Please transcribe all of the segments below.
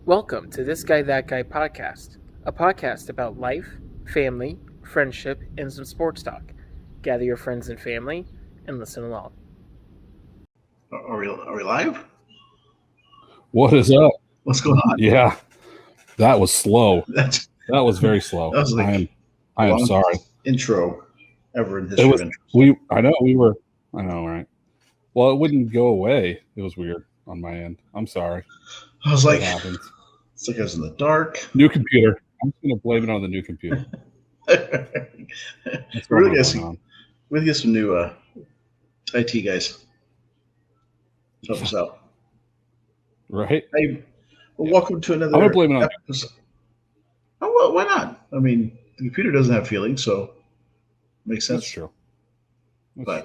Welcome to This Guy, That Guy podcast, a podcast about life, family, friendship, and some sports talk. Gather your friends and family and listen along. Are we live? What is up? What's going on? Yeah, that was slow. That's That was very slow. That was like I am longest sorry. intro ever in It history was of intros. I know, right? Well, it wouldn't go away. It was weird on my end. I'm sorry. I was It like, happens. it's like I was in the dark. New computer. I'm just gonna blame it on the new computer. That's We're what gonna I'm get going on. We're gonna get some new IT guys help us out. Right? Hey, well, Yeah. welcome to another I'm gonna blame it on. episode. Oh, well, why not? I mean, the computer doesn't have feelings, so it makes That's sense. true. That's But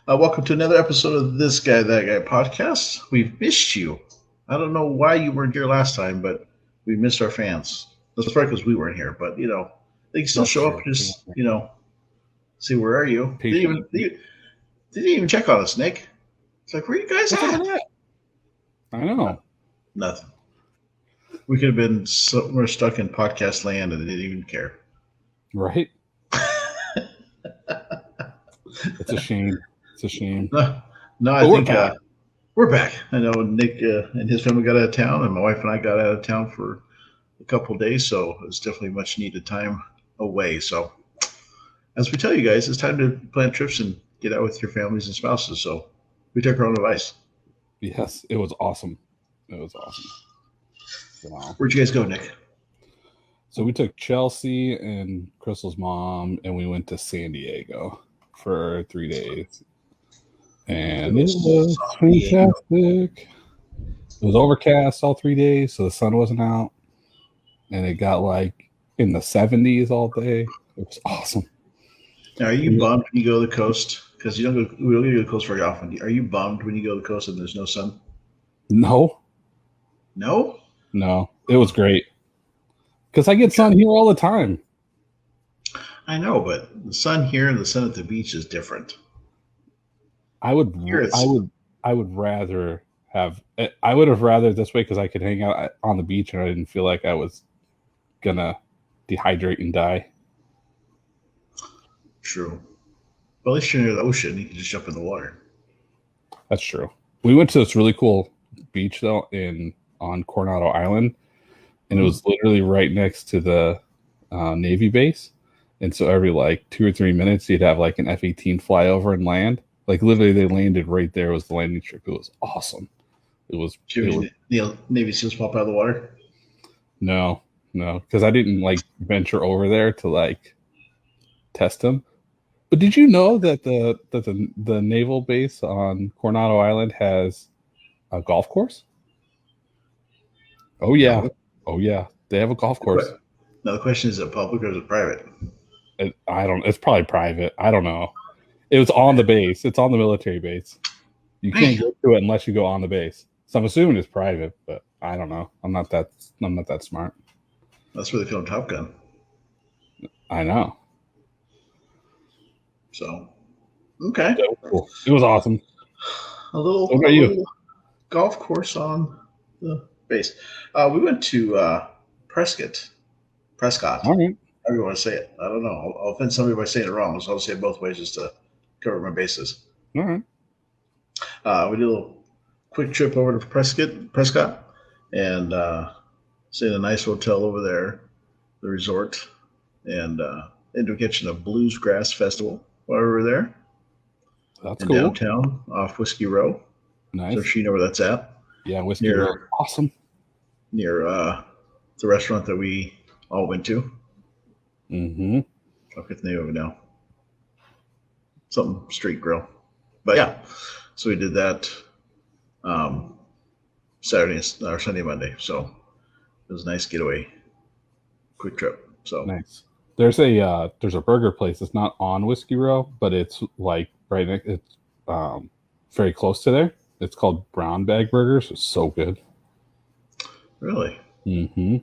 true. welcome to another episode of This Guy, That Guy podcast. We've missed you. I don't know why you weren't here last time, but we missed our fans. That's probably because we weren't here, but they can still That's show true. up and just see where are you. Patient. They didn't even check on us, Nick. It's like, where you guys What's up at? with that? I know. Nothing. We could have been somewhere stuck in podcast land and they didn't even care. Right? It's a shame. It's a shame. No, I But we're think back. we're back. I know Nick and his family got out of town, and my wife and I got out of town for a couple of days, so it was definitely much needed time away. So, as we tell you guys, it's time to plan trips and get out with your families and spouses. So, we took our own advice. Yes, it was awesome. It was awesome. Wow. Where'd you guys go, Nick? So we took Chelsea and Crystal's mom, and we went to San Diego for 3 days. And it was fantastic. It was overcast all 3 days, so the sun wasn't out. And it got like in the 70s all day. It was awesome. Now, are you bummed when you go to the coast? Because we don't go to the coast very often. Are you bummed when you go to the coast and there's no sun? No, No? it was great. Because I get sun here all the time. I know, but the sun here and the sun at the beach is different. I would rather have it this way because I could hang out on the beach and I didn't feel like I was gonna dehydrate and die. True. Well, at least you're near the ocean. You can just jump in the water. That's true. We went to this really cool beach though on Coronado Island, and it was literally right next to the Navy base. And so every like 2 or 3 minutes, you'd have like an F-18 fly over and land. Like literally, they landed right there. Was the landing strip? It was awesome. It was. The Navy SEALs pop out of the water? No, because I didn't like venture over there to like test them. But did you know that the naval base on Coronado Island has a golf course? Oh yeah, they have a golf course. Now the question is it public or is it private? It's probably private. I don't know. It was on the base. It's on the military base. You can't go to it unless you go on the base. So I'm assuming it's private, but I don't know. I'm not that smart. That's where they filmed Top Gun. I know. So, okay. It was cool. It was awesome. A little golf course on the base. We went to Prescott. All right. However you want to say it. I don't know. I'll offend somebody by saying it wrong, so I'll say it both ways just to cover my bases. All right. We did a little quick trip over to Prescott, and stayed in a nice hotel over there, the resort, and ended up catching a Bluesgrass Festival while we were there. That's in cool. Downtown off Whiskey Row. Nice. So you know where that's at. Yeah, Whiskey Row. Awesome. Near the restaurant that we all went to. Mm-hmm. I forget the name of it now. Something Street Grill. But yeah, so we did that Sunday, Monday. So it was a nice getaway, quick trip. So nice. There's a burger place. It's not on Whiskey Row, but it's like right next. It's very close to there. It's called Brown Bag Burgers. It's so good. Really? Mm-hmm.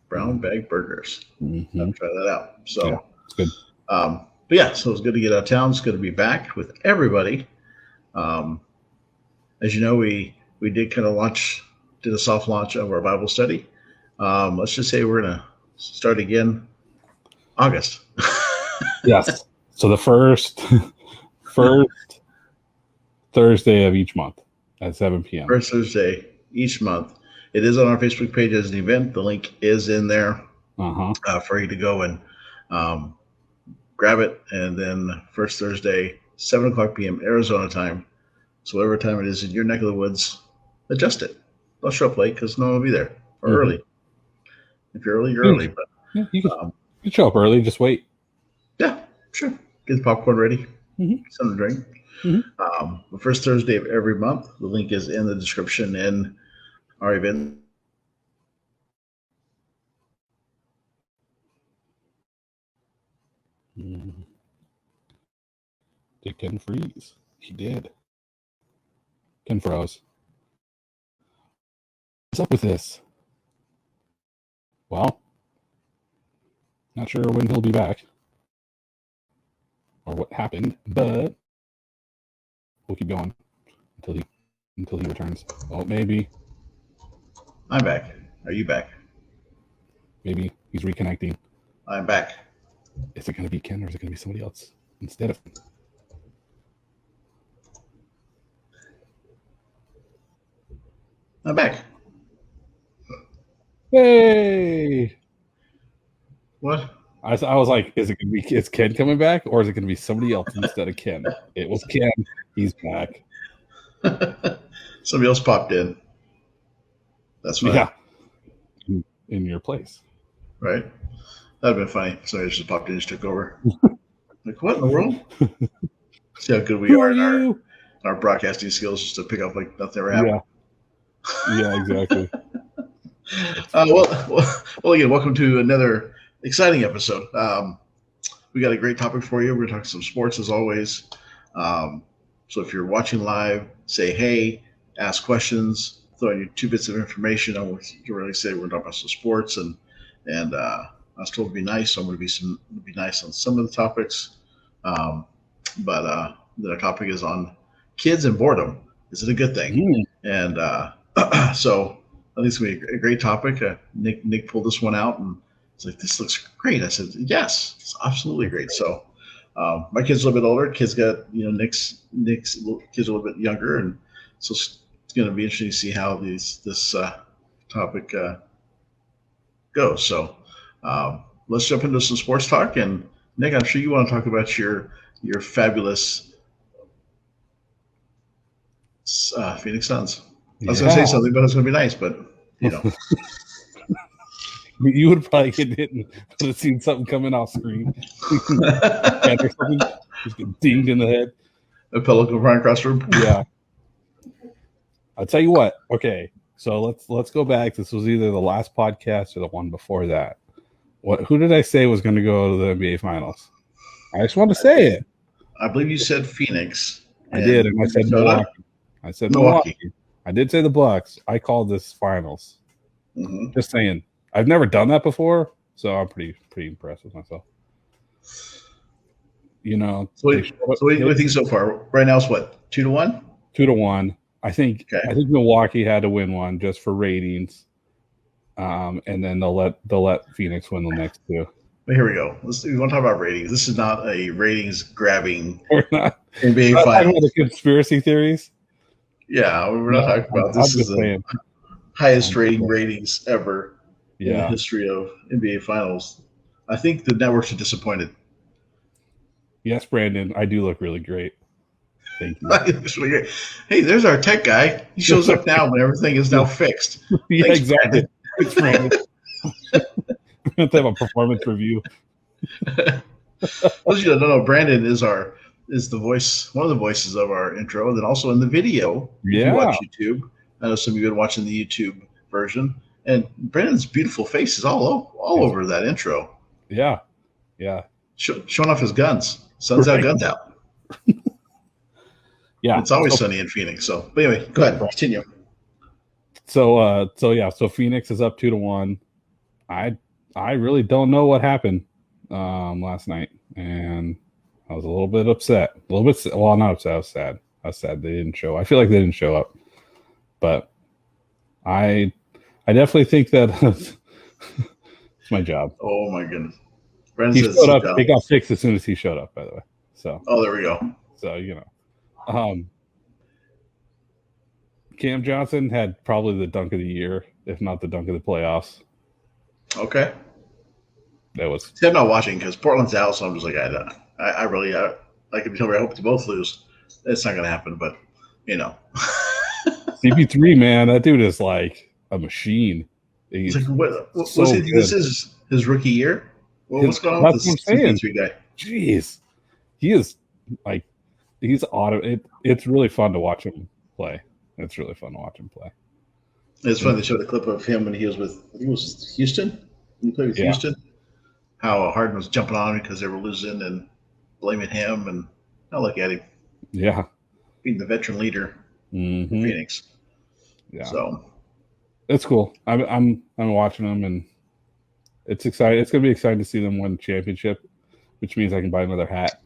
Brown Bag Burgers. Mm-hmm. I'll try that out. So yeah, it's good. But yeah, so it's good to get out of town. It's good to be back with everybody. As you know, we did kind of launch did a soft launch of our Bible study. Let's just say we're gonna start again August. Yes. So the first Thursday of each month at 7 p.m. First Thursday each month. It is on our Facebook page as an event. The link is in there for you to go and grab it. And then first Thursday, 7 o'clock p.m. Arizona time. So whatever time it is in your neck of the woods, adjust it. Don't show up late because no one will be there. Or early. If you're early, you're early. But you can show up early. Just wait. Yeah, sure. Get the popcorn ready. Something to drink. The first Thursday of every month. The link is in the description in our event. Did Ken freeze? He did. Ken froze. What's up with this? Well, not sure when he'll be back or what happened, but we'll keep going until he returns. Oh, maybe. I'm back. Are you back? Maybe he's reconnecting. I'm back. Is it going to be Ken or is it going to be somebody else instead of him? I'm back. Hey! What? I was like, is Ken coming back or is it going to be somebody else instead of Ken? It was Ken. He's back. Somebody else popped in. That's fine. Yeah. In your place. Right? That'd have been funny. Somebody just popped in and just took over. Like, what in the world? See how good we are in our broadcasting skills just to pick up like nothing ever happened. Yeah, exactly. Well, again, welcome to another exciting episode. We got a great topic for you. We're going to talk some sports as always. So if you're watching live, say hey, ask questions, throw in your 2 bits of information. I want to really say we're talking about some sports, and I was told to be nice, so I'm going to be nice on some of the topics. But the topic is on kids and boredom. Is it a good thing? And so I think it's going to be a great topic. Nick pulled this one out and it's like, this looks great. I said, yes, it's absolutely great. So my kid's a little bit older. Kids got, Nick's kids are a little bit younger. And so it's going to be interesting to see how this topic goes. So let's jump into some sports talk. And Nick, I'm sure you want to talk about your fabulous Phoenix Suns. I was going to say something, but it's going to be nice, but You would probably get hit and would have seen something coming off screen. Just get dinged in the head. A pillow go right across the room. Yeah. I'll tell you what. Okay, so let's go back. This was either the last podcast or the one before that. Who did I say was going to go to the NBA Finals? I just want to say it. I believe you said Phoenix. I did, and I said Milwaukee. I said Milwaukee. I did say the Bucks. I called this Finals. Just saying. I've never done that before, so I'm pretty impressed with myself. So what do you think so far? Right now it's what, 2-1? 2-1. I think Milwaukee had to win one just for ratings, and then they'll let Phoenix win the next 2. But here we go. We want to talk about ratings. This is not a ratings grabbing NBA Finals. The conspiracy theories. Yeah, we're not talking about this. Is the highest ratings ever in the history of NBA Finals. I think the networks are disappointed. Yes, Brandon, I do look really great. Thank you. Really, hey, there's our tech guy. He shows up now when everything is now fixed. Yeah, thanks, exactly. Thanks, Brandon. We have to have a performance review. Those of you that don't know, Brandon is the voice, one of the voices of our intro, and then also in the video. Yeah. If you watch YouTube. I know some of you have been watching the YouTube version. And Brandon's beautiful face is all over that intro. Yeah. Showing off his guns. Sun's out, guns out. Yeah. It's always sunny in Phoenix. So, but anyway, go ahead. Continue. So Phoenix is up 2-1. I really don't know what happened last night, and I was a little bit upset. Well, not upset. I was sad. They didn't show. I feel like they didn't show up, but I definitely think that it's my job. Oh my goodness. Brandon He says showed sit up. down. It got fixed as soon as he showed up. By the way, so Oh, there we go. Cam Johnson had probably the dunk of the year, if not the dunk of the playoffs. Okay. That was See, I'm not watching because Portland's out, so I'm just like, I really, like if you tell me I hope they both lose, it's not going to happen. But you know, CP3, man. That dude is like a machine. it's He's like, what so what's he, this good. is his rookie year. Well, what's going on with That's this what I'm saying. CP3 guy? Jeez, he is like he's it's really fun to watch him play. It's really fun to watch him play. It's funny. They showed a clip of him when he was with, I think it was Houston. He played with Yeah. Houston. How Harden was jumping on him because they were losing and blaming him, and I look at him Yeah. being the veteran leader in Mhm. Phoenix. Yeah. So It's cool. I'm watching them, and it's exciting. It's gonna be exciting to see them win the championship, which means I can buy another hat.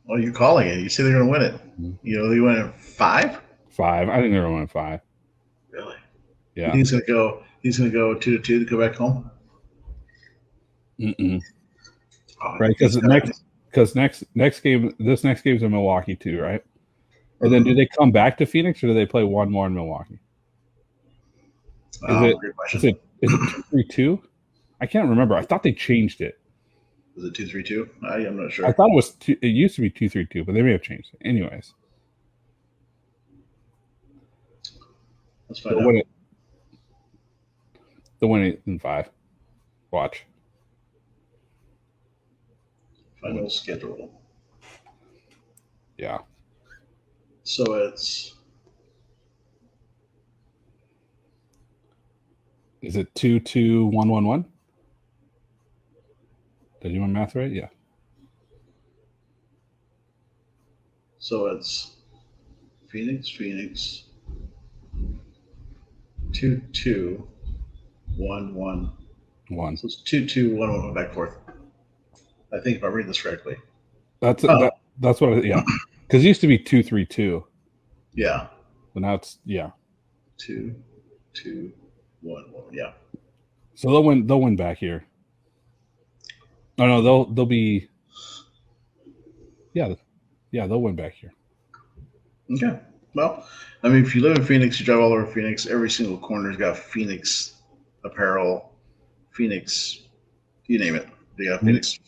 well, you're calling it. You say they're going to win it. Mhm. You know, they win it 5. 5. I think they're gonna win 5. Really? You Yeah. think he's going to go? He's going to go 2-2 to go back home. Mm-mm. Oh, Right, because next game, this next game's in Milwaukee too, right? And then do they come back to Phoenix, or do they play one more in Milwaukee? Great Is question. it 2-3-2? I can't remember. I thought they changed it. Is it 2-3-2? I'm not sure. I thought it was it used to be 2-3-2, but they may have changed it. Anyways, Let's find they'll out. win it. They'll win it in 5. Watch. Final schedule. Yeah. So it's Is it 2-2-1-1-1? Did you do my math right? Yeah. Phoenix, 2-2-1-1. 1. So it's 2-2-1-1 back and forth. I think if I read this correctly. That's what. Yeah. Because it used to be 2-3-2, Yeah. but now it's 2-2-1-1. Yeah. So they'll win back here. Oh no, they'll be. Yeah, they'll win back here. Okay. Well, I mean, if you live in Phoenix, you drive all over Phoenix, every single corner's got Phoenix apparel, Phoenix, you name it. They got Phoenix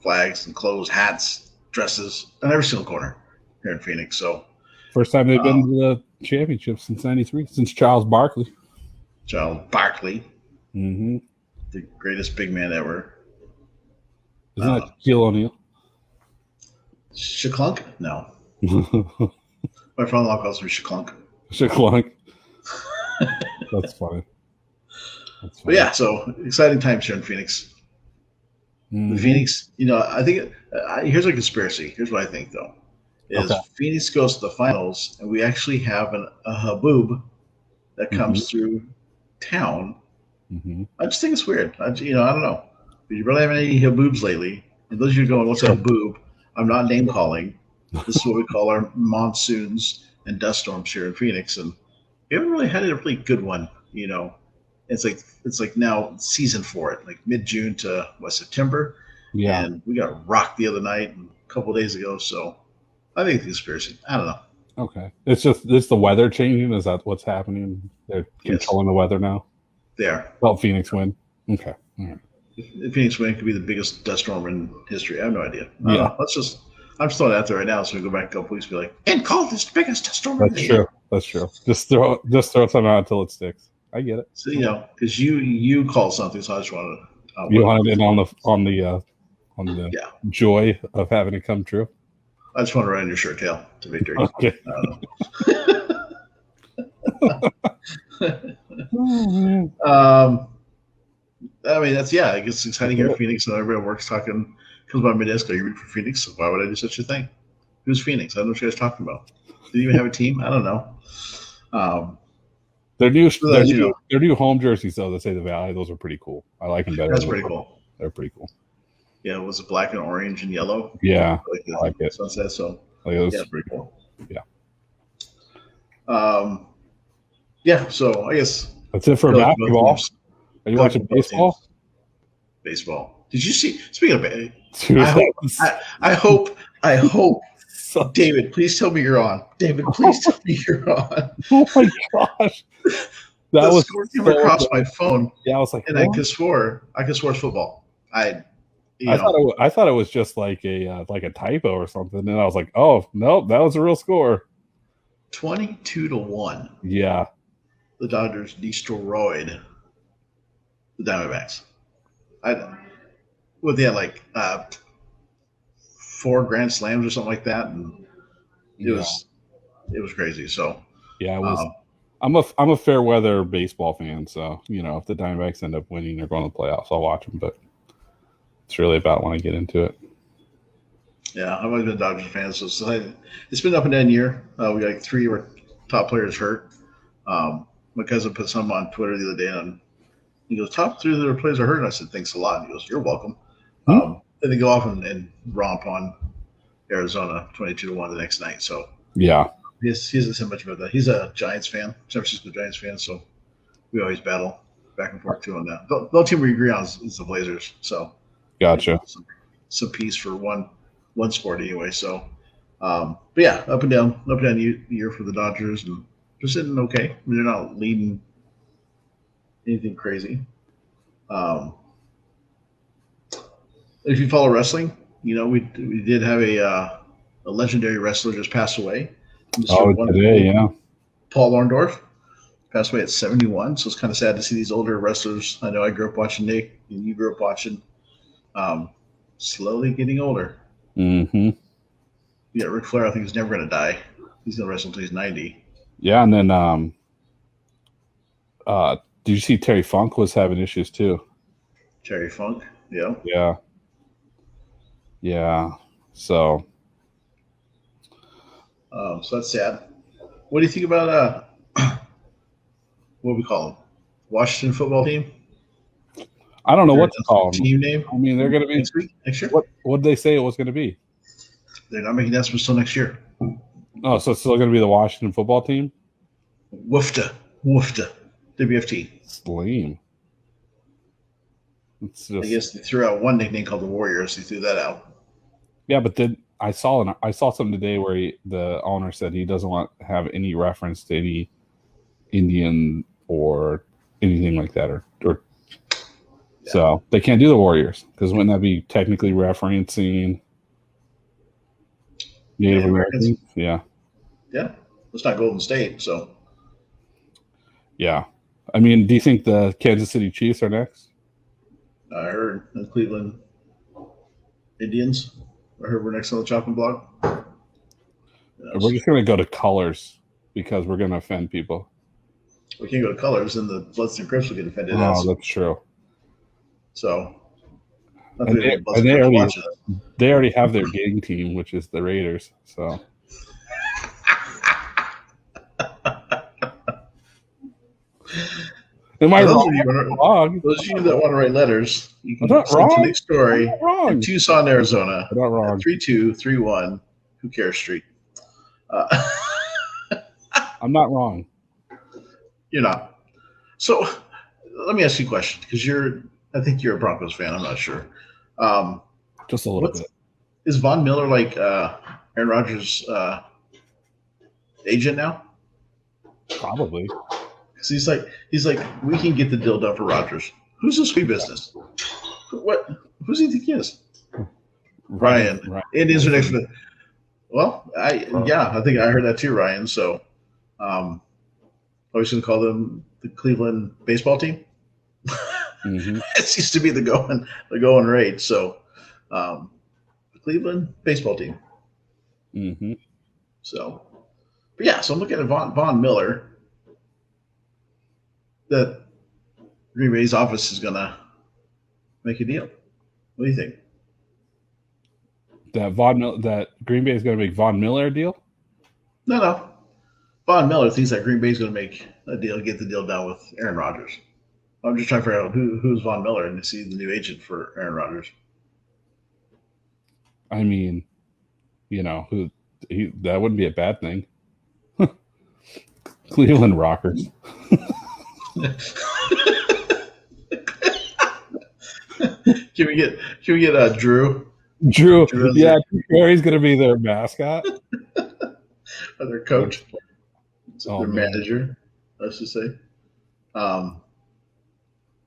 flags and clothes, hats, dresses, on every single corner here in Phoenix. So First time they've been to the championship since '93, since Charles Barkley. Charles Barkley, Mm-hmm. the greatest big man ever. Isn't that Shaquille O'Neal? Shaklunk? No. My father-in-law calls me Shaklunk. Shaklunk. That's funny. But yeah, so exciting times here in Phoenix. Mhm. Phoenix, I think here's a conspiracy. Here's what I think, though, is Okay. Phoenix goes to the finals, and we actually have a haboob that comes through town. Mhm. I just think it's weird. I don't know. Did you really have any haboobs lately? And those of you are going, what's a haboob? I'm not name calling. This is what we call our monsoons and dust storms here in Phoenix, and we haven't really had a really good one. It's like now season for it, like mid-June to September. Yeah. And we got rocked the other night and a couple of days ago. So I think it's a conspiracy. I don't know. Okay. It's the weather changing. Is that what's happening? They're Yes. controlling the weather now. There. Help Phoenix win. Okay. All right. If Phoenix win could be the biggest dust storm in history. I have no idea. I don't Yeah. know. I'm just throwing it out there right now, so we go back a couple weeks and be like, and call this the biggest dust storm. That's true. That's true. Just throw something out until it sticks. I get it. So because you call something, so I just wanted to. You wanted it on the Yeah. joy of having it come true. I just want to run in your shirt tail to victory. Okay. Oh, man. I mean, it gets exciting here in Phoenix, and everybody works talking, comes by my desk, you root for Phoenix? So why would I do such a thing? Who's Phoenix? I don't know what you guys are talking about. Do you even have a team? I don't know. Their new So that you know. their new home jerseys though that say the Valley, those are pretty cool. I like them better. That's than pretty the- cool. They're pretty cool. Yeah, was it black and orange and yellow? Yeah, Like the I like it. sunset, so like those. yeah, pretty cool. Yeah. Yeah, so I guess That's it for I like both basketball. teams. Are you I like watching both baseball? teams. Baseball. Did you see? Speaking of Dude, I hope. that's I hope. I hope. so- David, please tell me you're on. David, please tell me you're on. oh my gosh. That The was score came so across good. my phone, Yeah, I was like, and what? I could swear it's football. I thought it was just like a typo or something, and I was like, oh nope, that was a real score. 22-1. Yeah, The Dodgers destroyed the Diamondbacks. They had like 4 grand slams or something like that, and it was crazy. So yeah, it was. um, I'm a fair weather baseball fan, so if the Diamondbacks end up winning or going to the playoffs, I'll watch them. But it's really about when I get into it. yeah, I've always been a Dodgers fan, so it's been up and down year. We got like 3 of our top players hurt. My cousin put something on Twitter the other day, and he goes, "Top 3 of their players are hurt." And I said, "Thanks a lot." And he goes, "You're welcome." Then they go off and romp on Arizona 22-1 the next night. So Yeah, he doesn't say much about that. He's a Giants fan, San Francisco Giants fan, so we always battle back and forth too on that. The only team we agree on is the Blazers. So gotcha. some peace for one sport anyway. So, but yeah, up and down year for the Dodgers, and they're sitting okay. I mean, they're not leading anything crazy. If you follow wrestling, we did have a legendary wrestler just pass away. Today, yeah. Paul Orndorff passed away at 71. So it's kind of sad to see these older wrestlers. I know I grew up watching Nick, and you grew up watching. Slowly getting older. Mm-hmm. Yeah, Ric Flair, I think, is never going to die. He's going to wrestle until he's 90. Yeah, and then did you see Terry Funk was having issues too? Terry Funk, yeah. Yeah. So that's sad. What do you think about what do we call them? Washington football team? I don't know what to call them. Team name? I mean, they're going to be next year. What did they say it was going to be? They're not making announcements until next year. Oh, so it's still going to be the Washington football team? Woofta, WFT. It's lame. It's just, I guess they threw out one nickname called the Warriors. They threw that out. yeah, but then I saw something today where the owner said he doesn't want to have any reference to any Indian or anything like that, or so they can't do the Warriors because wouldn't that be technically referencing Native Americans? Yeah. Yeah, it's not Golden State, so. Yeah, I mean, do you think the Kansas City Chiefs are next? I heard the Cleveland Indians. I heard we're next on the chopping block. We're just going to go to colors because we're going to offend people. We can't go to colors, and the Bloods and Crips will get offended. Oh, that's true. So, and they already have their gang team, which is the Raiders. So, am I wrong? Those of you that want to write letters, you can send to Nick Story in Tucson, Arizona. I'm not wrong. 3231 Who Cares Street. I'm not wrong. You're not. So, let me ask you a question because I think you're a Broncos fan. I'm not sure. Just a little bit. Is Von Miller like Aaron Rodgers' agent now? Probably. Because he's like, we can get the deal done for Rodgers. Who's this sweet business? What? Who's he think he is? Ryan. Indians are next. Well, I think I heard that too, Ryan. So, I was going to call them the Cleveland baseball team. Mm-hmm. It seems to be the going rate. So, the Cleveland baseball team. Mm-hmm. So, but yeah. So I'm looking at Von Miller. That Green Bay's office is gonna make a deal. What do you think? That Green Bay is going to make Von Miller a deal? No. Von Miller thinks that Green Bay is going to make a deal, get the deal done with Aaron Rodgers. I'm just trying to figure out who's Von Miller and to see the new agent for Aaron Rodgers. I mean, that wouldn't be a bad thing. Cleveland Rockers. Can we get Drew? Drew, Drew is yeah, Drew Carey's going to be their mascot. their coach, Oh, their man. manager, I should say.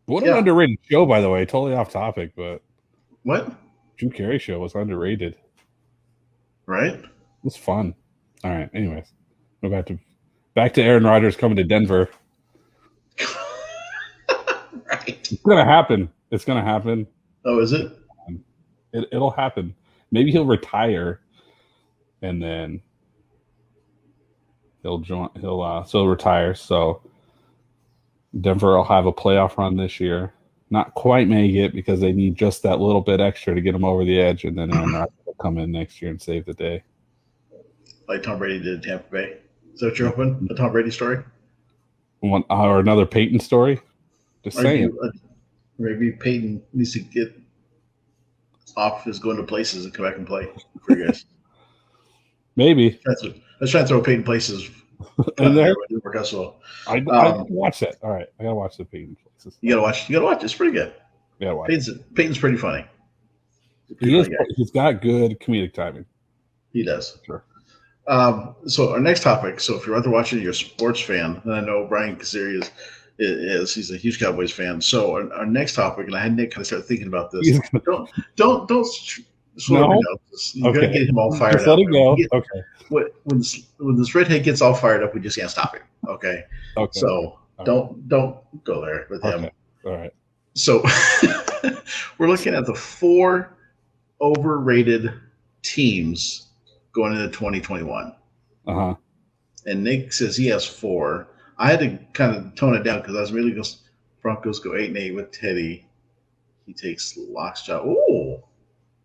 What Yeah. an underrated show, by the way. Totally off topic, but What? Drew Carey show was underrated. It Right? was fun. All right. Anyways, go back to Aaron Rodgers coming to Denver. Right. It's gonna happen. It's gonna happen. Oh, is it? It'll happen. Maybe he'll retire, and then he'll join. He'll retire. So Denver will have a playoff run this year. Not quite make it because they need just that little bit extra to get them over the edge, and then Aaron Rodgers will come in next year and save the day. Like Tom Brady did at Tampa Bay. Is that what you're hoping? The Tom Brady story? Or another Peyton story. Just saying. Maybe Peyton needs to get off his going to places and come back and play for you guys. Maybe. Let's try and throw Peyton places. In there? It didn't work out so well. I gotta watch that. All right, I gotta watch the Peyton places. You gotta watch. It's pretty good. I gotta watch. Peyton's pretty funny. He's got good comedic timing. He does. Sure. So our next topic. So if you're out there watching, you're a sports fan, and I know Brian Kazari is he's a huge Cowboys fan. So our next topic, and I had Nick kind of start thinking about this. Don't slow No? down. You gotta get him all fired Just up. let it go. Okay. When this redhead gets all fired up, we just can't stop him. Okay. Okay. So All don't go there with him. Okay. All right. So we're looking at the 4 overrated teams going into 2021. Uh-huh. And Nick says he has 4. I had to kind of tone it down because I was really going Broncos go 8-8 with Teddy. He takes Locke's job. Oh,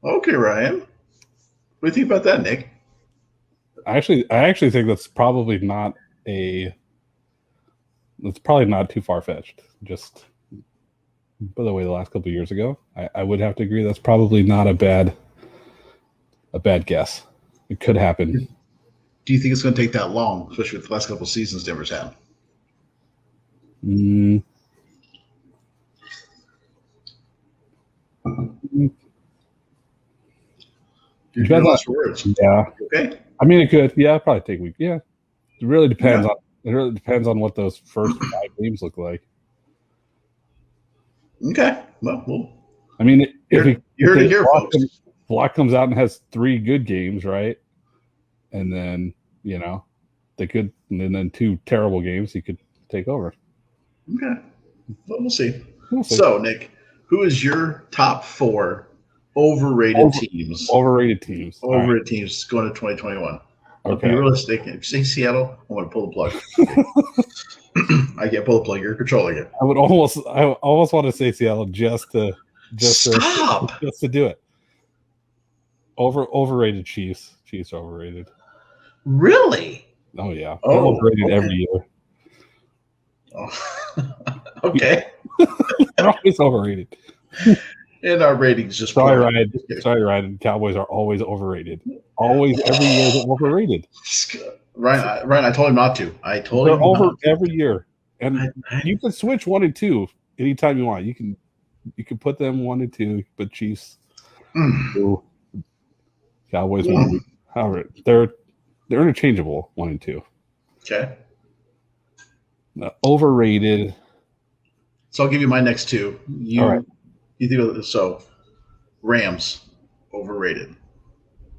okay, Ryan. What do you think about that, Nick? I actually think that's probably not too far fetched. Just by the way, the last couple of years ago, I would have to agree that's probably not a bad guess. It could happen. Do you think it's going to take that long, especially with the last couple of seasons Denver's had? You're lost for words. Yeah. Okay. I mean, it could. Yeah, it'd probably take a week. Yeah. It really depends on what those first 5 games look like. Okay. Well, I mean, you heard it here, folks. Block comes out and has 3 good games, right? And then, they could, and then 2 terrible games, he could take over. Okay. Well, we'll see. We'll see. So, Nick, who is your top 4 overrated teams? Overrated teams. Overrated teams going to 2021. Okay. Be realistic. If you say Seattle, I'm going to pull the plug. I can't pull the plug. You're controlling it. I almost want to say Seattle just to do it. Overrated Chiefs. Chiefs are overrated. Really? Oh yeah. They're overrated every year. Oh. Okay. They're always overrated. And our ratings just Sorry, Ryan. Cowboys are always overrated. Always, every year they're overrated. Ryan, I told him not to. I told They're him over not to. every year, and you can switch 1 and 2 anytime you want. You can put them 1 and 2, but Chiefs, 2, Cowboys 1. However, they're interchangeable 1 and 2. Okay. Overrated. So I'll give you my next 2. All right. You think of so Rams overrated.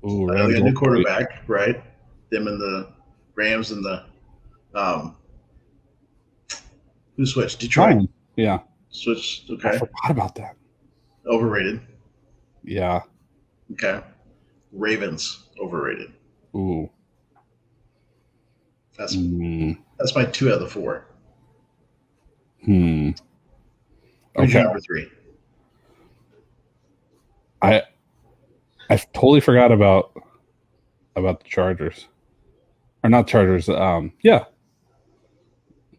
Ooh, They got a new quarterback, right? Them and the Rams and the who switched? Detroit. Yeah. Switched. I Okay. forgot about that. Overrated. Yeah. Okay. Ravens overrated. Ooh. That's my 2 out of the 4. Who's your number 3? I totally forgot about the Chargers. Or not Chargers. Yeah.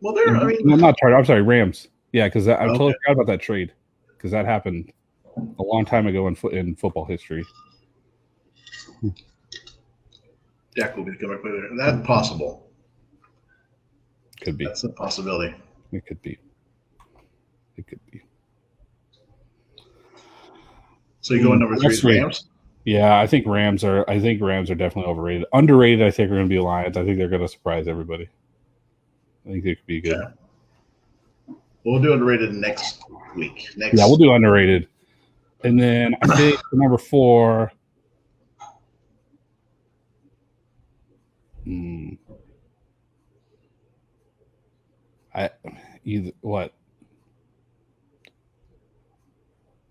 Well, they're. I mean, No, not Chargers. I'm sorry, Rams. Yeah, because I totally forgot about that trade because that happened a long time ago in football history. Dak will be coming up with it. That's possible. could be. That's a possibility. It could be. It could be. So you go in number 3 is Rams? Yeah, I think Rams are definitely overrated. Underrated, I think, are going to be Lions. I think they're going to surprise everybody. I think they could be good. Yeah. We'll do underrated next week. Yeah, we'll do underrated. And then I think number 4.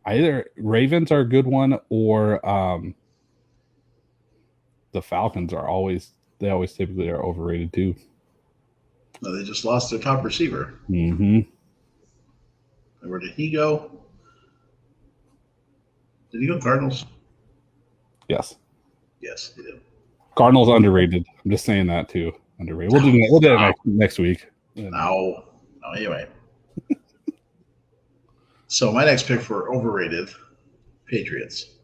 Either Ravens are a good one, or the Falcons are always typically are overrated too. No, they just lost their top receiver. Mm-hmm. And where did he go? Did he go Cardinals? Yes. Yes, he did. Cardinals underrated. I'm just saying that too. Underrated. We'll do that next week. No. Anyway. So my next pick for overrated, Patriots.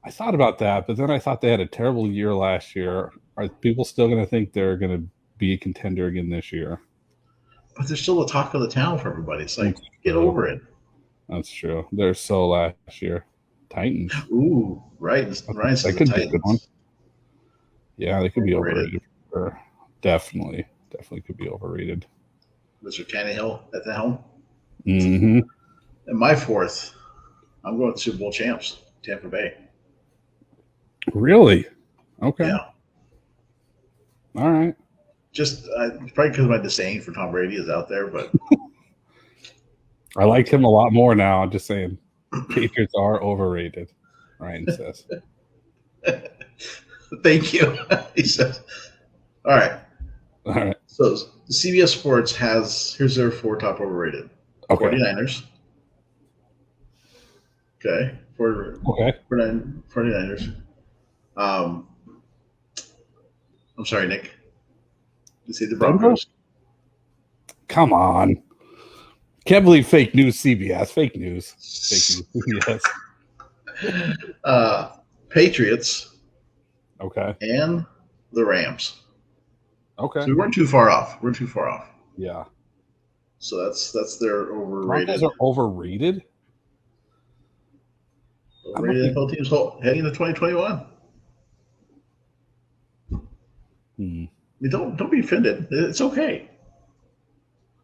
I thought about that, but then I thought they had a terrible year last year. Are people still going to think they're going to be a contender again this year? But they're still the talk of the town for everybody. It's like, get over it. That's true. They're so last year. Titans. Ooh, right. That could be a good one. Yeah, they could be overrated. Definitely could be overrated. Mr. Tannehill at the helm. Mm-hmm. And my 4th, I'm going to Super Bowl champs, Tampa Bay. Really? Okay. Yeah. All right. Just probably because my disdain for Tom Brady is out there, but I like him a lot more now. I'm just saying, Patriots are overrated. Ryan says. Thank you. He says. All right. So CBS Sports here's their 4 top overrated. Okay. 49ers. Okay. 49ers. I'm sorry, Nick. You see the Broncos? Come on. Can't believe fake news, CBS. Fake news. Yes. Patriots. Okay. And the Rams. Okay. So we weren't too far off. Yeah. So that's their overrated. Broncos are overrated? Overrated NFL teams heading into 2021. I mean, don't be offended. It's okay.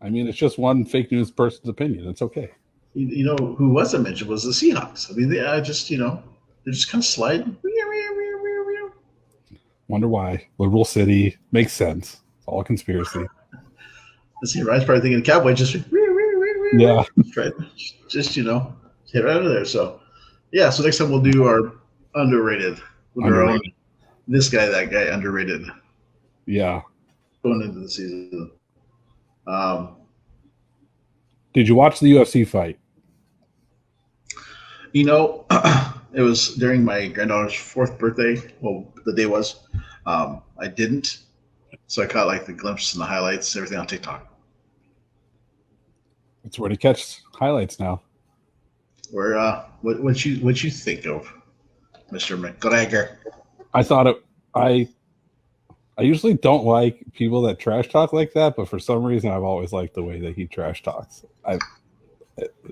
I mean, it's just one fake news person's opinion. It's okay. You know who wasn't mentioned was the Seahawks. I mean, they're just kind of sliding. Wonder why. Liberal city makes sense. It's all a conspiracy. Let's see, Ryan's probably thinking Cowboy just yeah, just hit right over there. So yeah, so next time we'll do our underrated. This guy, that guy, underrated. Yeah. Going into the season. Did you watch the UFC fight? It was during my granddaughter's 4th birthday. Well, the day was. I didn't. So I caught like the glimpses and the highlights, everything on TikTok. It's where to catch highlights now. Where what you think of Mr. McGregor? I thought I usually don't like people that trash talk like that, but for some reason I've always liked the way that he trash talks.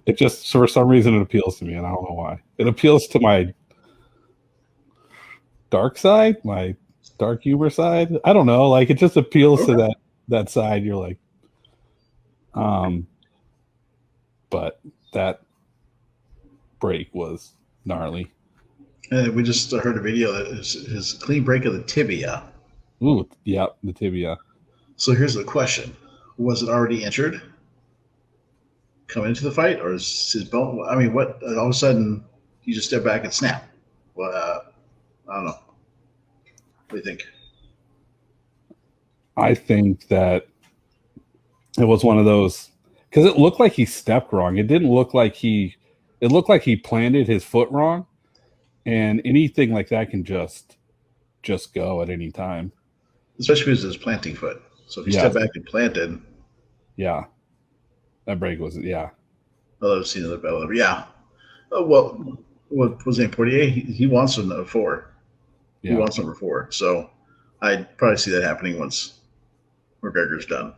It just, for some reason, it appeals to me, and I don't know why. It appeals to my dark side, my dark humor side. I don't know. Like, it just appeals to that side. You're like, but that break was gnarly. And we just heard a video that is his clean break of the tibia. Ooh, yeah, the tibia. So here's the question: was it already injured coming into the fight, or is his bone? I mean, what? All of a sudden, you just step back and snap. Well, I don't know. What do you think? I think that it was one of those, because it looked like he stepped wrong. It didn't look like it looked like he planted his foot wrong, and anything like that can just go at any time. Especially with his planting foot. So if you step back and planted. Yeah. That break was, yeah. I've seen another battle. Yeah. Well, what was it, Portier? He wants number 4. Yeah. He wants number 4. So I'd probably see that happening once McGregor's done.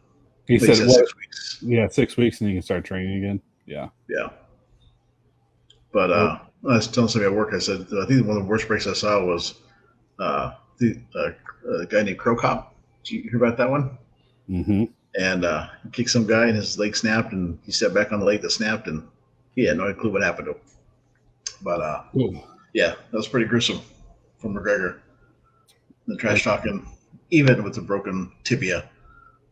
He But said, he said what? 6 weeks. Yeah, 6 weeks, and you can start training again. Yeah. Yeah. But I was telling somebody at work, I said, I think one of the worst breaks I saw was a guy named Crow Cop. Did you hear about that one? Mm-hmm. And he kicked some guy, and his leg snapped, and he stepped back on the leg that snapped, and he had no clue what happened to him. But yeah, that was pretty gruesome from McGregor. The trash talking, even with the broken tibia,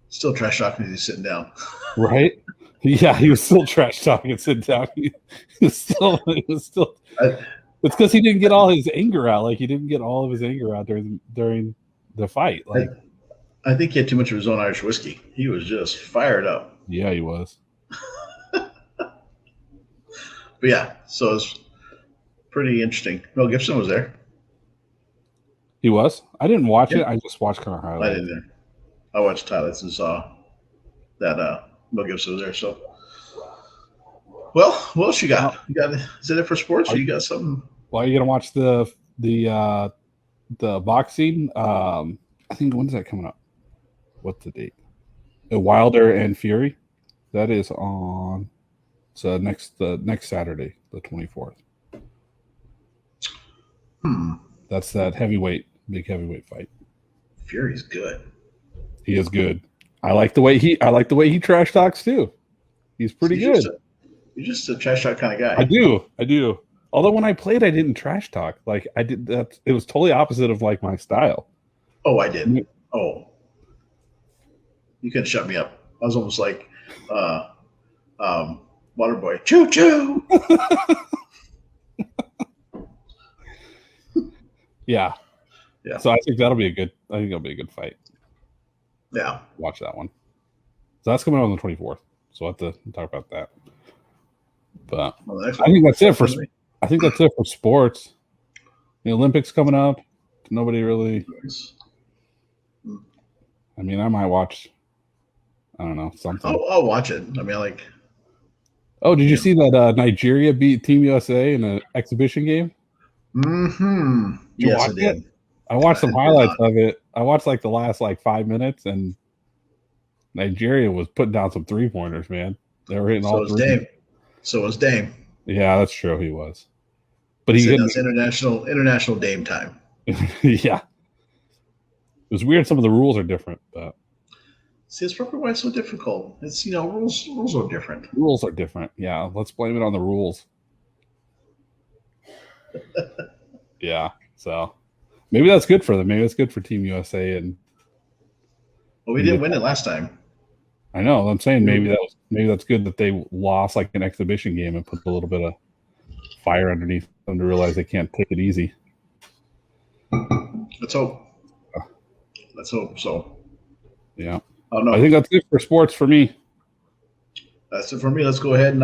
still trash talking as he's sitting down. Right? Yeah, he was still trash talking and sitting down. He was still. It's because he didn't get all his anger out. Like he didn't get all of his anger out during the fight. Like I think he had too much of his own Irish whiskey. He was just fired up. Yeah, he was. But yeah, so it's pretty interesting. Mel Gibson was there. He was. I didn't watch it. I just watched kind of I highlights. didn't. I watched highlights and saw that Mel Gibson was there. So, well, what else you got? You got? Is that it for sports, or you got something? Well, are you gonna watch the boxing? I think when's that coming up? What's the date? Wilder and Fury. That is on. So next Saturday, the 24th. That's that big heavyweight fight. Fury's good. He is good. I like the way he trash talks too. He's pretty good. You're just a trash talk kind of guy. I do. Although when I played, I didn't trash talk. Like I did that. It was totally opposite of like my style. Oh, I did. Oh, you couldn't shut me up. I was almost like, Waterboy. Choo choo. Yeah. So I think that'll be a good fight. Yeah. Watch that one. So that's coming out on the 24th. So we'll have to talk about that. But I think that's it for sports. The Olympics coming up. Nobody really. I mean, I might watch. I don't know, something. I'll watch it. I mean, like. Oh, did you see that Nigeria beat Team USA in an exhibition game? Mm-hmm. Yes, I did. I watched some highlights of it. I watched like the last 5 minutes, and Nigeria was putting down some 3-pointers, man. They were hitting all three. So was Dame. Yeah, that's true. He was. But he that's international Dame time. Yeah. It was weird. Some of the rules are different, but see, it's probably why it's so difficult. It's rules are different. Rules are different. Yeah, let's blame it on the rules. Yeah, so maybe that's good for them. Maybe it's good for Team USA. And well, we didn't win it last time. I know. I'm saying maybe that's good that they lost like an exhibition game and put a little bit of fire underneath them to realize they can't take it easy. Let's hope. Let's hope so. Yeah. Oh, no. I think that's it for sports for me. That's it for me. Let's go ahead and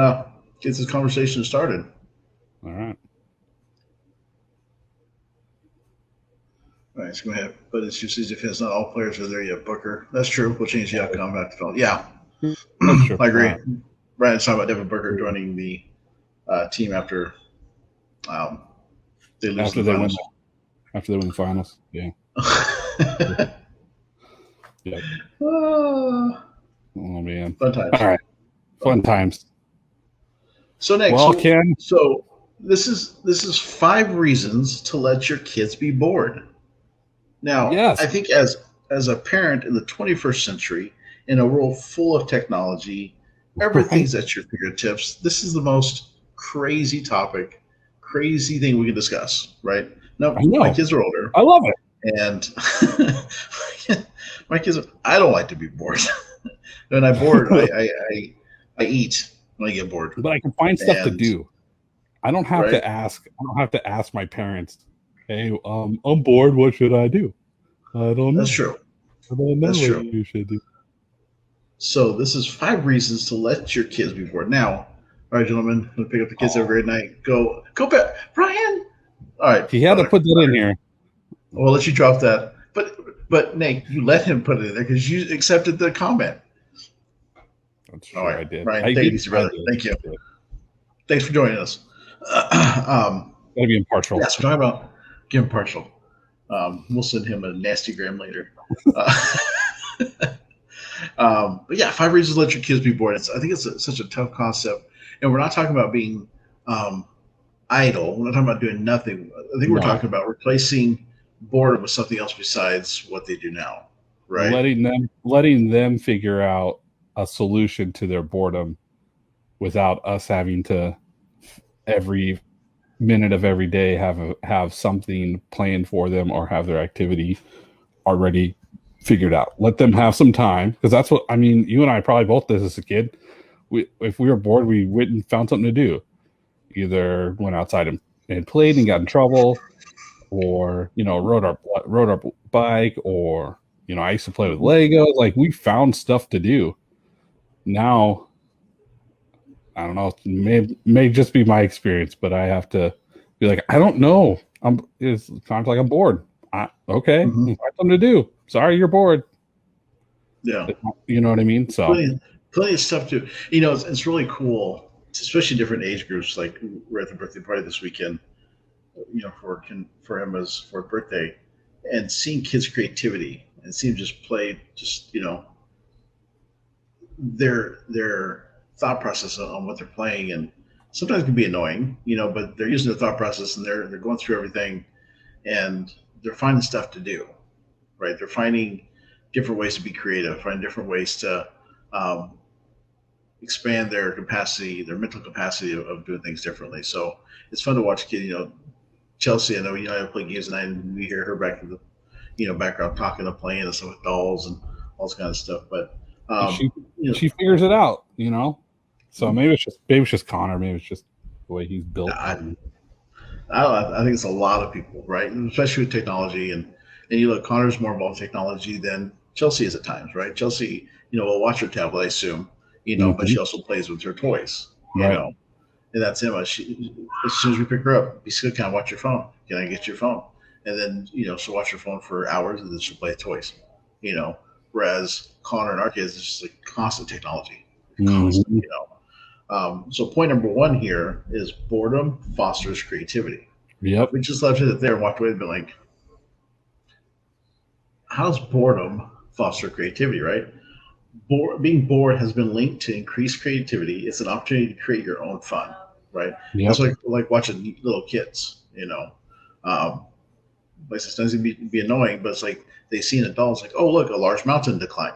get this conversation started. All right. All right, let's go ahead. But it's just as if it's not all players are there yet, Booker. That's true. We'll change the outcome after film. Yeah. That's true. I agree. Brian's talking about Devin Booker joining the team after they lose the finals. After they win the finals. Yeah. Yeah. Oh man. Fun times. All right. Fun times. So next, well, Ken. So this is 5 reasons to let your kids be bored. Now, yes. I think as a parent in the 21st century, in a world full of technology, everything's at your fingertips. This is the most crazy topic, crazy thing we can discuss, right? Now, my kids are older. I love it. And my kids, I don't like to be bored. When I'm bored, I eat when I get bored. But I can find stuff to do. I don't have to ask. I don't have to ask my parents, "Hey, I'm bored. What should I do?" I don't know. That's true. I don't know what you should do. So this is 5 reasons to let your kids be bored. Now, all right, gentlemen, we'll pick up the kids every night. Go, Brian. All right. He had to put that in here. We'll let you drop that. But Nate, you let him put it in there because you accepted the comment. That's true. All right, I did. Brian, take it easy, brother. Thank you. Thanks for joining us. Gotta be impartial. Yes, we're talking about give him partial. We'll send him a nasty gram later. But yeah, 5 reasons to let your kids be bored. I think it's such a tough concept, and we're not talking about being um, idle. We're not talking about doing nothing. I think we're No, talking about replacing boredom with something else besides what they do now, right? letting them figure out a solution to their boredom without us having to every minute of every day have something planned for them or have their activity already figured out. Let them have some time, because that's what I mean. You and I probably both did as a kid. If we were bored, we went and found something to do. Either went outside and played and got in trouble, or rode our bike, or I used to play with Legos. Like, we found stuff to do. Now, I don't know. It may just be my experience, but I have to be like, I don't know. It's kind of like I'm bored. Okay, Mhm. find something to do. Sorry, you're bored. Yeah, You know what I mean? So plenty of stuff to. It's really cool, especially different age groups. Like we're at the birthday party this weekend. For Emma's fourth birthday, and seeing kids' creativity and seeing them just play, their thought process on what they're playing, and sometimes it can be annoying, but they're using their thought process and they're going through everything, and they're finding stuff to do, right? They're finding different ways to be creative, finding different ways to um, expand their capacity, their mental capacity of doing things differently. So it's fun to watch kids. Chelsea, I know I play games and we hear her back in the background talking and playing and stuff with dolls and all this kind of stuff. But um, she you know, she figures it out. So maybe it's just Connor. Maybe it's just the way he's built. I, I think it's a lot of people, right? And especially with technology, and you look, Connor's more involved in technology than Chelsea is at times, right? Chelsea, will watch her tablet, I assume, but she Mhm. also plays with her toys, Right. and that's Emma. As soon as we pick her up, we said, "Can I watch your phone? Can I get your phone?" And then she'll watch her phone for hours, and then she'll play toys, you know. Whereas Connor and our kids is just like constant technology, constant, Mhm. So point number one here is boredom fosters creativity. If Yep. we just left it there and walked away and been like, how does boredom foster creativity, right? Being bored has been linked to increased creativity. It's an opportunity to create your own fun, right? That's Yep. like watching little kids. Um, like sometimes it be annoying, but it's like they see an adult, it's like, oh look, a large mountain to climb,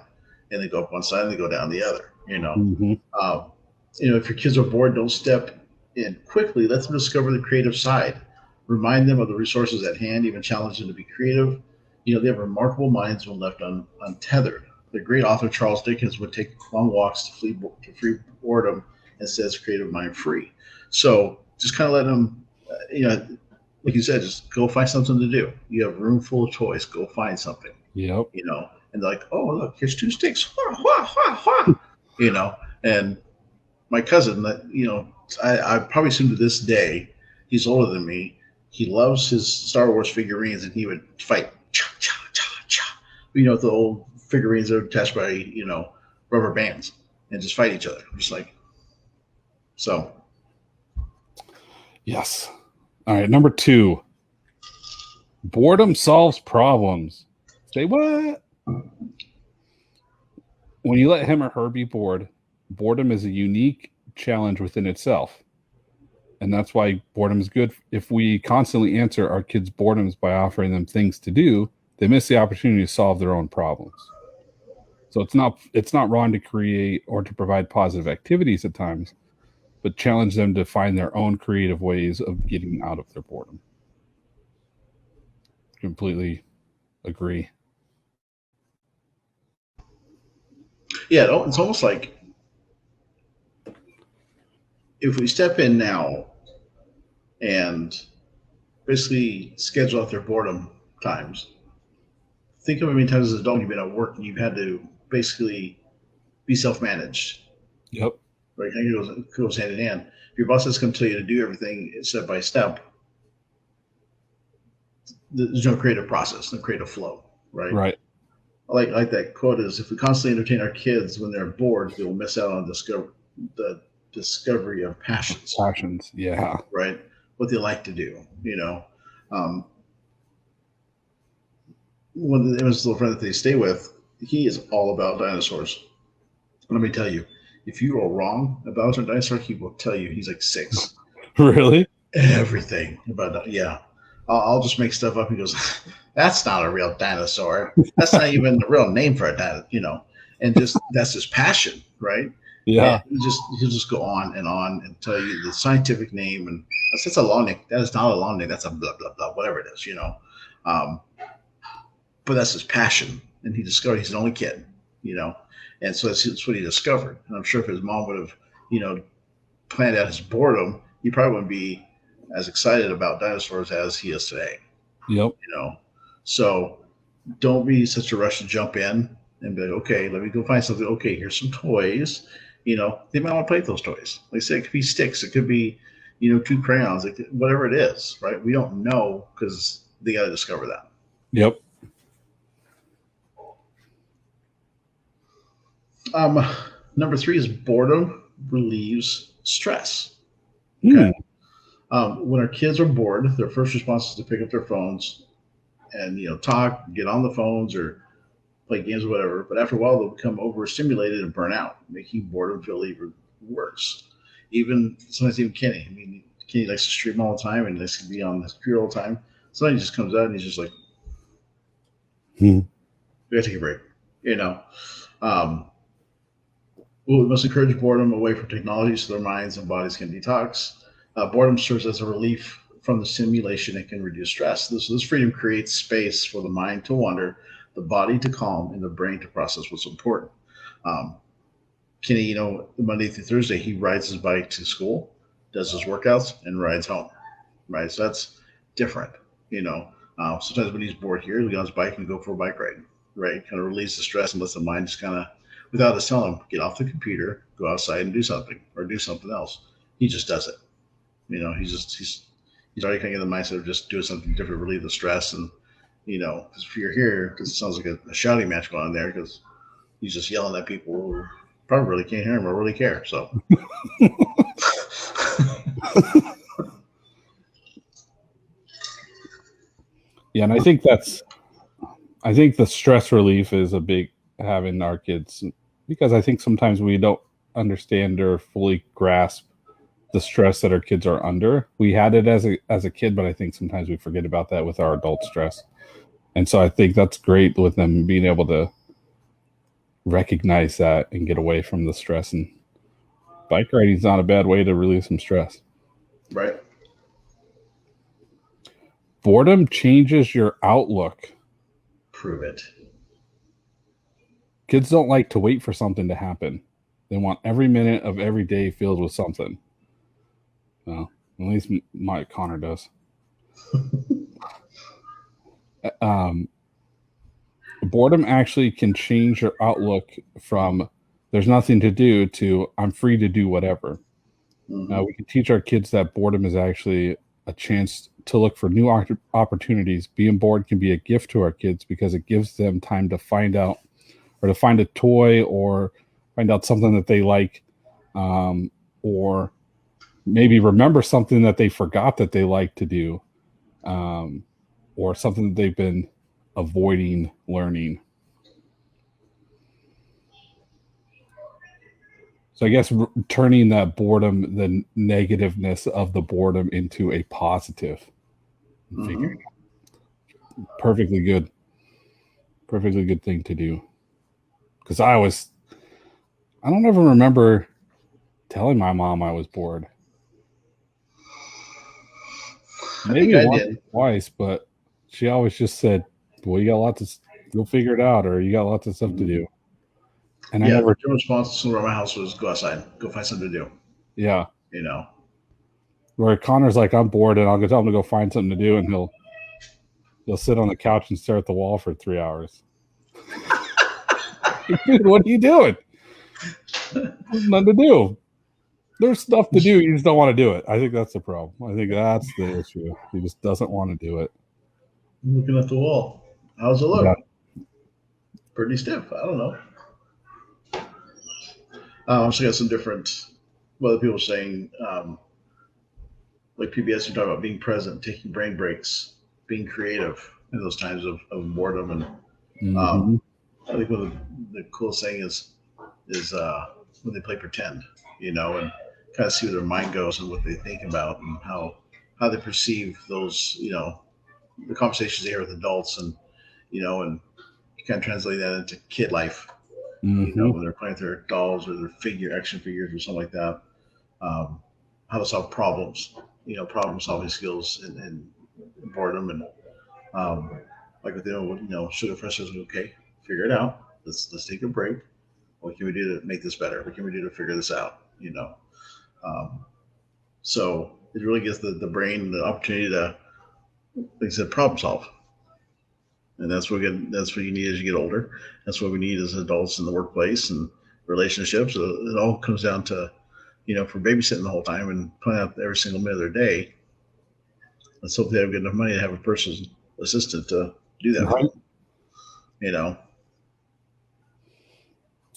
and they go up one side and they go down the other. Hmm. Um, if your kids are bored, don't step in quickly. Let them discover the creative side. Remind them of the resources at hand. Even challenge them to be creative. They have remarkable minds when left untethered. The great author Charles Dickens would take long walks to free boredom and says creative mind free. So just kind of let them, like you said, just go find something to do. You have a room full of toys. Go find something. Yep. And they're like, oh look, here's two sticks. Wah, wah, wah, wah. And my cousin, I probably assume to this day, he's older than me. He loves his Star Wars figurines, and he would fight, cha cha cha cha. With the old figurines that are attached by rubber bands, and just fight each other, just like so. Yes. All right. Number 2. Boredom solves problems. Say what? When you let him or her be bored, boredom is a unique challenge within itself. And that's why boredom is good. If we constantly answer our kids' boredoms by offering them things to do, they miss the opportunity to solve their own problems. So it's not wrong to create or to provide positive activities at times, but challenge them to find their own creative ways of getting out of their boredom. Completely agree. Yeah, it's almost like if we step in now and basically schedule out their boredom times. Think of how many times as an adult you've been at work and you've had to basically be self-managed. Yep. Right? It goes hand in hand. If your boss has come tell you to do everything step by step, there's no creative process, no creative flow, right? Right. Like that quote is, if we constantly entertain our kids when they're bored, they will miss out on the discovery of passions, Passions. Yeah. right? What they like to do, Um, One of the little friend that they stay with, he is all about dinosaurs. Let me tell you, if you are wrong about a dinosaur, he will tell you. He's like 6. Really? Everything about that. Yeah. I'll just make stuff up. He goes, that's not a real dinosaur. That's not even the real name for a dinosaur. And just that's his passion, right? Yeah. And he'll just go on and tell you the scientific name, and that's a long name. That is not a long name. That's a blah blah blah, whatever it is. Um, but that's his passion, and he discovered he's an only kid, you know, and so that's what he discovered. And I'm sure if his mom would have, planned out his boredom, he probably wouldn't be as excited about dinosaurs as he is today. Yep. So don't be such a rush to jump in and be like, okay, let me go find something. Okay, here's some toys. They might want to play with those toys. Like I said, it could be sticks, it could be, 2 crayons, whatever it is, right? We don't know because they got to discover that. Yep. Number 3 is boredom relieves stress. Okay. When our kids are bored, their first response is to pick up their phones and talk, get on the phones, or play games or whatever. But after a while, they'll become overstimulated and burn out, making boredom feel even worse. Sometimes even Kenny. I mean, Kenny likes to stream all the time and likes to be on his computer all the time. Sometimes he just comes out and he's just like, we gotta take a break. We must encourage boredom away from technology so their minds and bodies can detox. Boredom serves as a relief from the stimulation and can reduce stress. This freedom creates space for the mind to wander, the body to calm, and the brain to process what's important. Kenny, Monday through Thursday, he rides his bike to school, does his workouts, and rides home. Right, so that's different. Sometimes when he's bored here, he'll get on his bike and go for a bike ride. Right, kind of release the stress and let the mind just kind of, without us telling him, get off the computer, go outside and do something, or do something else. He just does it. He's already kind of in the mindset of just doing something different, relieve the stress, and because if you're here, because it sounds like a shouting match going on there, because he's just yelling at people who probably really can't hear him or really care. So. Yeah, and I think the stress relief is a big having our kids, because I think sometimes we don't understand or fully grasp the stress that our kids are under. We had it as a kid, but I think sometimes we forget about that with our adult stress. And so I think that's great with them being able to recognize that and get away from the stress. And bike riding is not a bad way to relieve some stress. Right. Boredom changes your outlook. Prove it. Kids don't like to wait for something to happen. They want every minute of every day filled with something. Well, at least my Connor does. Boredom actually can change your outlook from there's nothing to do to I'm free to do whatever. Mm-hmm. We can teach our kids that boredom is actually a chance to look for new opportunities. Being bored can be a gift to our kids because it gives them time to find out, or to find a toy, or find out something that they like, or maybe remember something that they forgot that they like to do, or something that they've been avoiding learning. So I guess turning that boredom, the negativeness of the boredom, into a positive. Mm-hmm. Perfectly good thing to do. Because I don't ever remember telling my mom I was bored. Maybe once or twice, but she always just said, well, you got lots of, go figure it out, or you got lots of stuff to do. And yeah, the response around my house was go outside, go find something to do. Yeah. Where Connor's like, I'm bored, and I'll go tell him to go find something to do, and he'll sit on the couch and stare at the wall for 3 hours. Dude, what are you doing? There's nothing to do. There's stuff to do, you just don't want to do it. I think that's the problem. I think that's the issue. He just doesn't want to do it. I'm looking at the wall. How's it look? Yeah. Pretty stiff. I don't know. I also got some different, other people saying, like PBS, you're talking about being present, taking brain breaks, being creative in those times of boredom. And I think one of the coolest thing is is when they play pretend, and kind of see where their mind goes and what they think about and how they perceive those, the conversations they hear with adults, and and you kind of translate that into kid life, Mm-hmm. when they're playing with their dolls or their action figures or something like that. How to solve problems, problem solving skills and boredom, and like with Sugar Fresh says, okay, figure it out. Let's take a break. What can we do to make this better? What can we do to figure this out? Um, so it really gives the brain the opportunity to, like I said, problem solve, and that's what you need as you get older. That's what we need as adults in the workplace and relationships. It all comes down to, for babysitting the whole time and planning out every single minute of their day. Let's hope they have good enough money to have a personal assistant to do that for Right. them.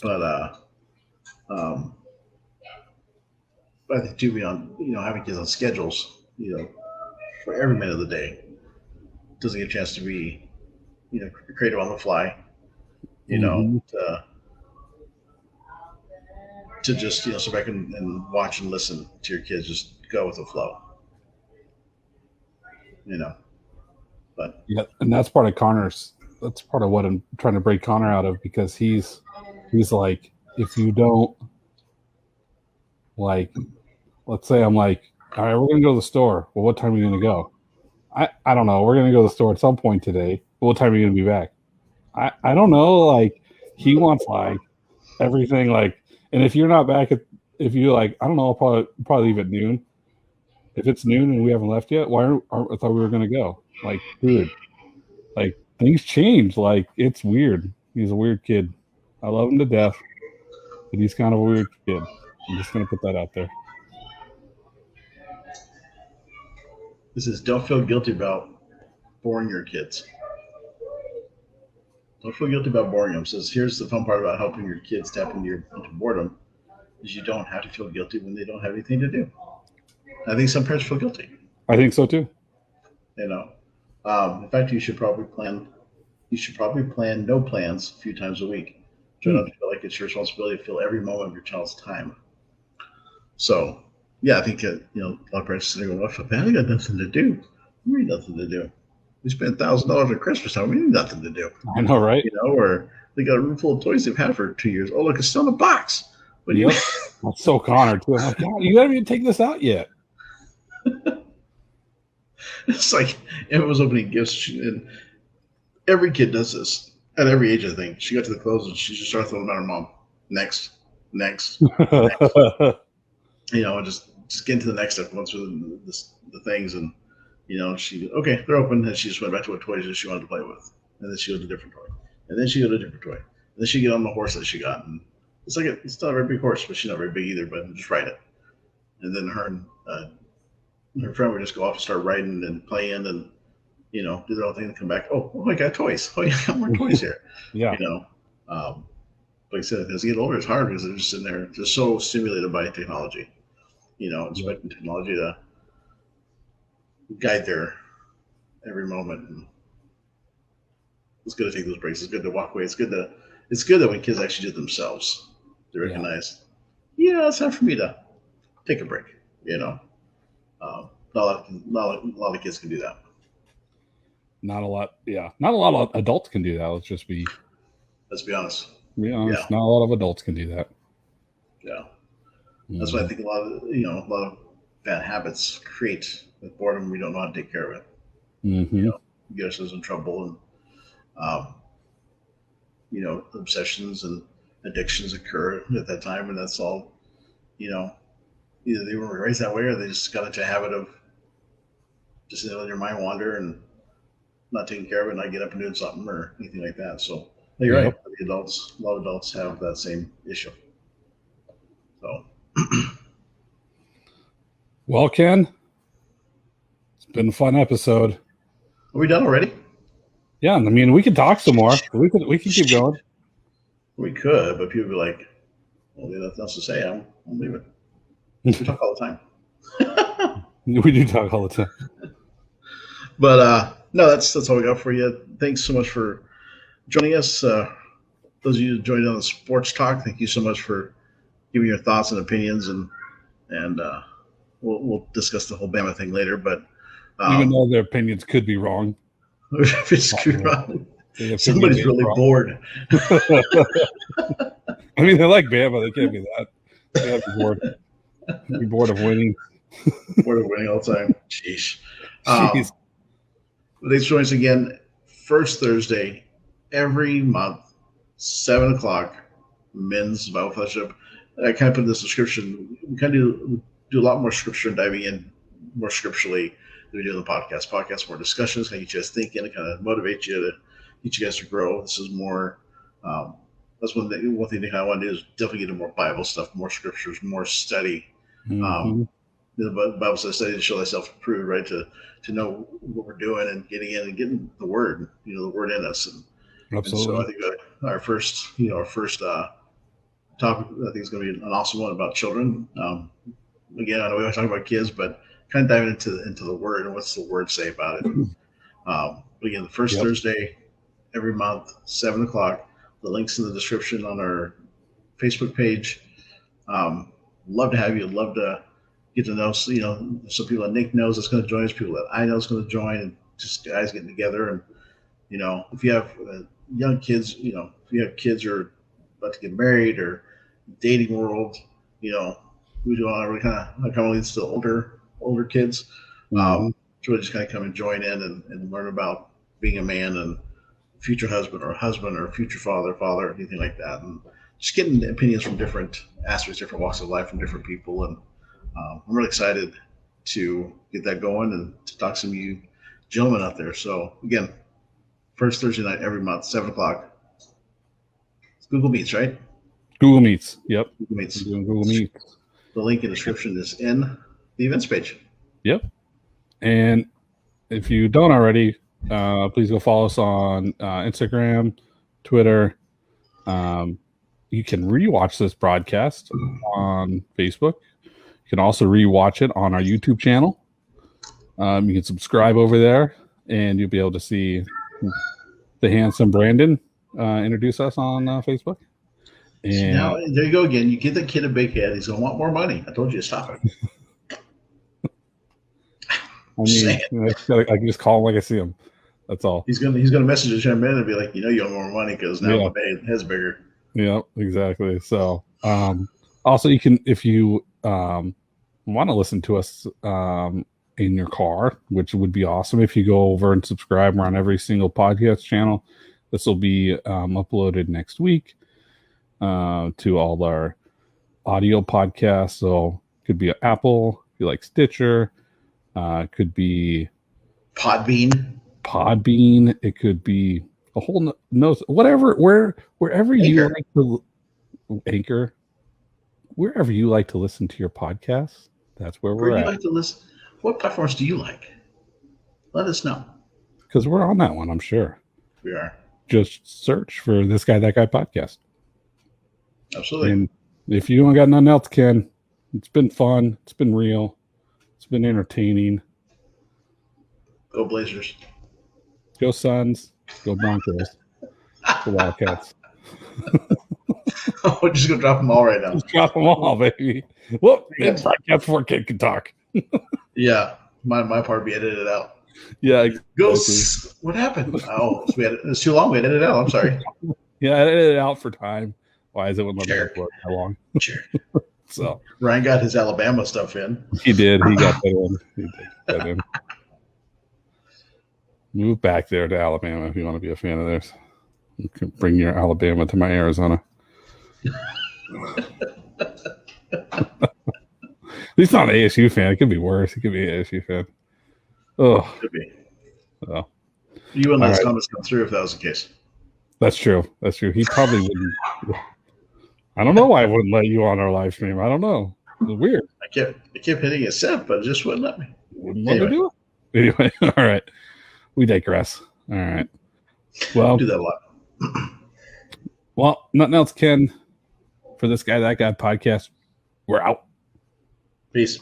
But um, I think too, beyond having kids on schedules, for every minute of the day, doesn't get a chance to be creative on the fly, Mm-hmm. to just sit back and watch and listen to your kids just go with the flow, you know. But Yeah, and that's part of Connor's. That's part of what I'm trying to break Connor out of, because he's like, if you don't, like, let's say I'm like, all right, we're gonna go to the store. Well, what time are you gonna go? I don't know. We're gonna go to the store at some point today. What time are you gonna be back? I don't know. Like, he wants like everything, like, and if you're not back at, if you like, I don't know, I'll probably leave at noon. If it's noon and we haven't left yet, I thought we were gonna go. Like, dude, like, things change. Like, it's weird. He's a weird kid. I love him to death, but he's kind of a weird kid. I'm just gonna put that out there. this is, don't feel guilty about boring your kids. Don't feel guilty about boring them. Says, here's the fun part about helping your kids tap into boredom, is you don't have to feel guilty when they don't have anything to do. I think some parents feel guilty. I think so too. You know, in fact, you should probably plan. You should probably plan no plans a few times a week. Try not to feel like it's your responsibility to fill every moment of your child's time. So, yeah, I think a lot of parents are sitting there going, "Well, I got nothing to do. We need nothing to do. We spent $1,000 at Christmas time. We need nothing to do." I know, right? Or they got a room full of toys they've had for 2 years. Oh, look, it's still in a box. What do Yep. you? That's so Connor too. I'm like, God, you haven't even taken this out yet. It's like Emma was opening gifts, and every kid does this at every age. I think she got to the clothes and she just started throwing them at her mom. Next, next, and just get into the next step once with the things, and she, okay, they're open, and she just went back to what toys that she wanted to play with, and then she got a different toy, and then she got a different toy, and then she get on the horse that she got, and it's like it's not a very big horse, but she's not very big either, but just ride it, and then her and her friend would just go off and start riding and playing and do their own thing and come back. Oh, I got toys. Oh, yeah, I got more toys here. Yeah. Like I said, as they get older, it's hard because they're just in there, just so stimulated by technology. Expecting technology to guide their every moment. And it's good to take those breaks. It's good to walk away. It's good that when kids actually do it themselves, they recognize, it's time for me to take a break. Not a lot of kids can do that. Not a lot. Yeah. Not a lot of adults can do that. Let's be honest. honest. Yeah. Not a lot of adults can do that. Yeah. That's why I think a lot of bad habits create with boredom. We don't know how to take care of it. Mm-hmm. Get ourselves in trouble, and obsessions and addictions occur at that time, and that's all. Either they were raised that way, or they just got into a habit of just letting your mind wander and not taking care of it, and not get up and doing something or anything like that. So you're right. A lot of adults have that same issue. So. Well, Ken, it's been a fun episode. Are we done already? Yeah, I mean, we could talk some more. We could keep going. We could, but people would be like, "Well, they have nothing else to say. I'm leaving." We talk all the time. We do talk all the time. But no, that's all we got for you. Thanks so much for joining us. those of you who joined on the sports talk, thank you so much for giving your thoughts and opinions, and we'll discuss the whole Bama thing later. But even though their opinions could be wrong, somebody's really bored. I mean, they like Bama. They can't be that. They have to be bored. Be bored of winning. Bored of winning all the time. Jeez. Thanks for joining us again. First Thursday every month, 7 o'clock, men's Bible fellowship. I kind of put in this description. We kind of do a lot more scripture and diving in more scripturally than we do in the podcast. Podcast more discussions, kind of get you guys thinking, and kind of motivate you to get you guys to grow. This is more. That's one thing I want to do is definitely get into more Bible stuff, more scriptures, more study. Mm-hmm. The Bible says, "Study to show thyself approved," right? To know what we're doing and getting in and getting the word, the word in us. Absolutely. And so I think our first topic, I think, is going to be an awesome one about children. Again, I know we always talk about kids, but kind of diving into the word and what's the word say about it. But again, the first Thursday every month, 7 o'clock. The link's in the description on our Facebook page. Love to have you. Love to get to know, some people that Nick knows that's going to join us, people that I know is going to join, and just guys getting together. And, if you have young kids, if you have kids who are about to get married or dating world, we do kind of leads to older kids. So we just kind of come and join in and learn about being a man and future husband or future father, anything like that. And just getting opinions from different aspects, different walks of life from different people. And I'm really excited to get that going and to talk to some of you gentlemen out there. So again, first Thursday night every month, 7 o'clock. It's Google Meets, right? Google Meets. Yep. Google Meets. Google Meets. The link in the description is in the events page. Yep. And if you don't already, please go follow us on Instagram, Twitter. You can rewatch this broadcast on Facebook. You can also rewatch it on our YouTube channel. You can subscribe over there, and you'll be able to see the handsome Brandon introduce us on Facebook. And now, there you go again. You give the kid a big head, he's going to want more money. I told you to stop it. I can just call him like I see him. That's all. He's gonna message us in a minute and be like, you want more money because now my head's bigger. Yeah, exactly. So also you can, if you want to listen to us in your car, which would be awesome if you go over and subscribe. We're on every single podcast channel. This will be uploaded next week to all our audio podcasts. So it could be Apple, if you like Stitcher, could be Podbean. It could be a whole whatever, wherever Anchor. You like to Anchor, wherever you like to listen to your podcasts. That's where we're at. Like to listen? What platforms do you like? Let us know. Because we're on that one, I'm sure. We are. Just search for This Guy, That Guy podcast. Absolutely. And if you don't got nothing else, Ken, it's been fun. It's been real. It's been entertaining. Go Blazers. Go Suns. Go Broncos. Go Wildcats. We're just going to drop them all right now. Just drop them all, baby. Whoop. It's like that before Ken can talk. Yeah. My part be edited out. Yeah. Go. What happened? Oh, it's too long. We edited it out. I'm sorry. Yeah, I edited it out for time. Why is it when my back work that long? Sure. So Ryan got his Alabama stuff in. He did. He got that in. He did that in. Move back there to Alabama if you want to be a fan of theirs. You can bring your Alabama to my Arizona. At least not an ASU fan. It could be worse. It could be an ASU fan. Oh, could be. Oh. You wouldn't let Thomas come through if that was the case. That's true. That's true. He probably wouldn't. I don't know why I wouldn't let you on our live stream. I don't know. It's weird. I kept hitting accept, but it just wouldn't let me. Wouldn't let me do it. Anyway, all right. We digress. All right. Well, do that a lot. Well, nothing else, Ken. For This Guy, That Guy podcast, we're out. Peace.